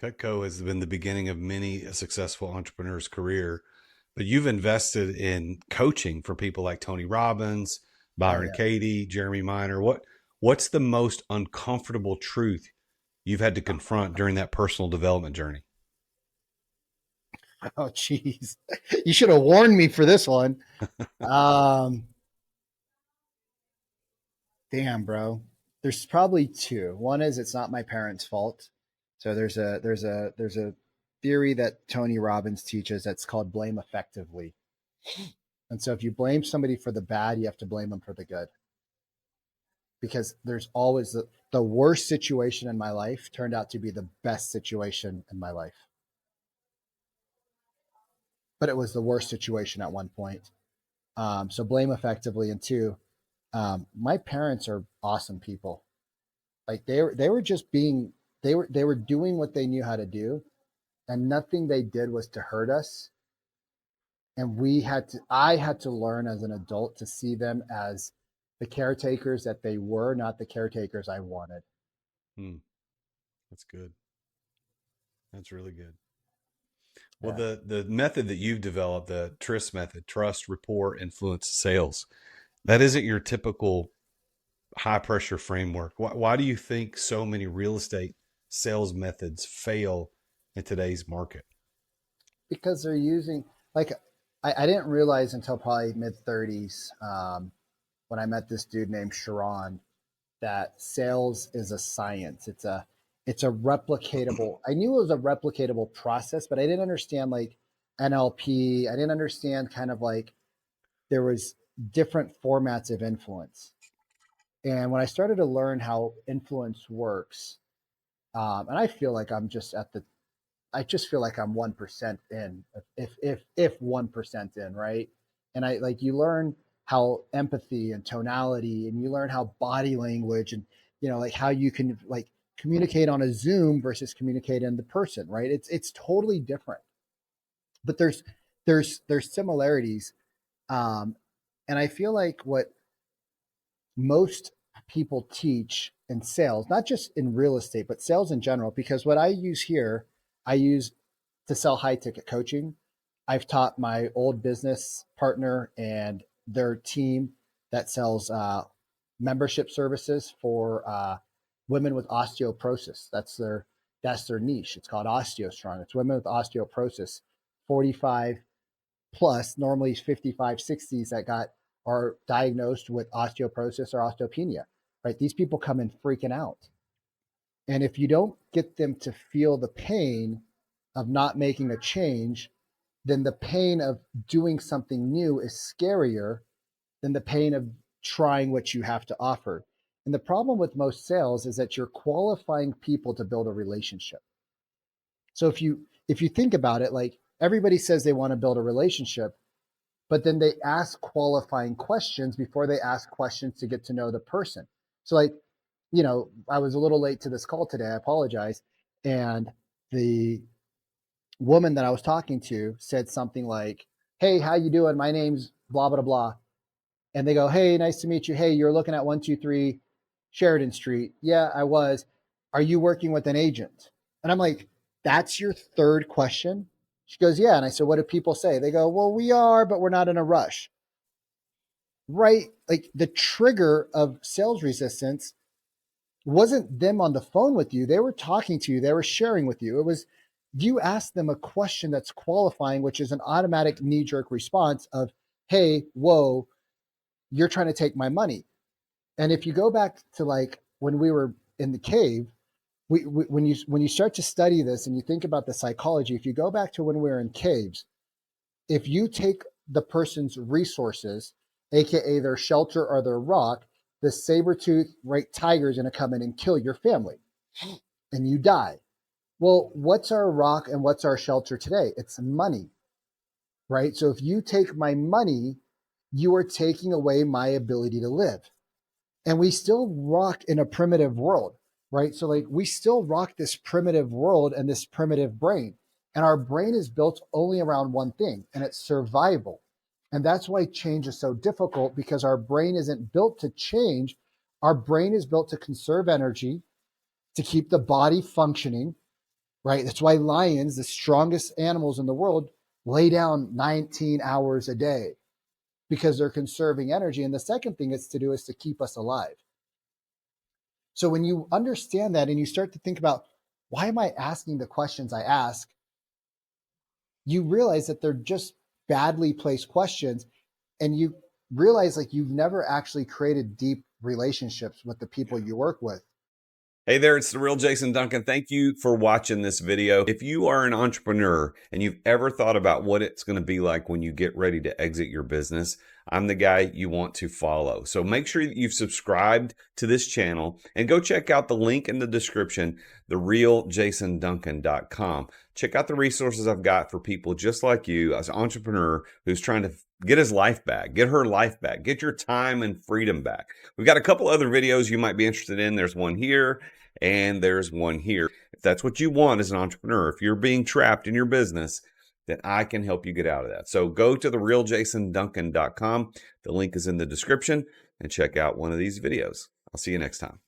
Cutco has been the beginning of many a successful entrepreneur's career, but you've invested in coaching for people like Tony Robbins, Oh Byron yeah. Katie, Jeremy Miner. What's the most uncomfortable truth you've had to confront during that personal development journey? Oh geez. You should have warned me for this one. Um, Damn, bro. There's probably two. One is it's not my parents' fault. So there's a theory that Tony Robbins teaches that's called blame effectively. And so if you blame somebody for the bad, you have to blame them for the good. Because there's always the worst situation in my life turned out to be the best situation in my life. But it was the worst situation at one point. So blame effectively. And two, my parents are awesome people. Like they were just being they were doing what they knew how to do, and nothing they did was to hurt us. And I had to learn as an adult to see them as the caretakers that they were, not the caretakers I wanted. Hmm, that's good. That's really good. Well, Yeah. the method that you've developed, the TRIS method, trust, rapport, influence, sales, that isn't your typical high pressure framework. Why do you think so many real estate sales methods fail in today's market? Because they're using like I didn't realize until probably mid 30s when I met this dude named Sharon that sales is a science. It's a replicatable. I knew it was a replicatable process, but I didn't understand like NLP. I didn't understand kind of like there was different formats of influence. And when I started to learn how influence works, and I feel like I just feel like I'm 1% in, if 1% in, right? And I like you learn how empathy and tonality, and you learn how body language, and like how you can like communicate on a Zoom versus communicate in the person, right? It's totally different, but there's similarities, um, and I feel like what most people teach in sales, not just in real estate, but sales in general, because what I use here, I use to sell high ticket coaching. I've taught my old business partner and their team that sells membership services for women with osteoporosis. That's their niche. It's called OsteoStrong. It's women with osteoporosis, 45 plus, normally 55, 60s that got are diagnosed with osteoporosis or osteopenia. Right? These people come in freaking out. And if you don't get them to feel the pain of not making a change, then the pain of doing something new is scarier than the pain of trying what you have to offer. And the problem with most sales is that you're qualifying people to build a relationship. So if you think about it, like everybody says they want to build a relationship, but then they ask qualifying questions before they ask questions to get to know the person. So like, I was a little late to this call today. I apologize. And the woman that I was talking to said something like, "Hey, how you doing? My name's blah blah blah." And they go, "Hey, nice to meet you. Hey, you're looking at 123 Sheridan Street." "Yeah, I was." "Are you working with an agent?" And I'm like, "That's your third question?" She goes, "Yeah." And I said, "What do people say?" They go, "Well, we are, but we're not in a rush." Right? Like the trigger of sales resistance wasn't them on the phone with you. They were talking to you, they were sharing with you. It was you asked them a question that's qualifying, which is an automatic knee jerk response of, "Hey, whoa, you're trying to take my money." And if you go back to like when we were in the cave, when you start to study this and you think about the psychology, if you go back to when we were in caves, if you take the person's resources, aka their shelter or their rock, the saber tooth right tiger is going to come in and kill your family and you die. Well, what's our rock and what's our shelter today? It's money, right? So if you take my money, you are taking away my ability to live. And we still rock in a primitive world, right? So like we still rock this primitive world and this primitive brain. And our brain is built only around one thing, and it's survival. And that's why change is so difficult, because our brain isn't built to change. Our brain is built to conserve energy, to keep the body functioning, right? That's why lions, the strongest animals in the world, lay down 19 hours a day because they're conserving energy. And the second thing it's to do is to keep us alive. So when you understand that and you start to think about, why am I asking the questions I ask? You realize that they're just badly placed questions. And you realize like you've never actually created deep relationships with the people you work with. Hey there, it's the real Jason Duncan. Thank you for watching this video. If you are an entrepreneur and you've ever thought about what it's going to be like when you get ready to exit your business, I'm the guy you want to follow. So make sure that you've subscribed to this channel and go check out the link in the description, therealjasonduncan.com. Check out the resources I've got for people just like you as an entrepreneur who's trying to get his life back, get her life back, get your time and freedom back. We've got a couple other videos you might be interested in. There's one here and there's one here. If that's what you want as an entrepreneur, if you're being trapped in your business, then I can help you get out of that. So go to therealjasonduncan.com. The link is in the description and check out one of these videos. I'll see you next time.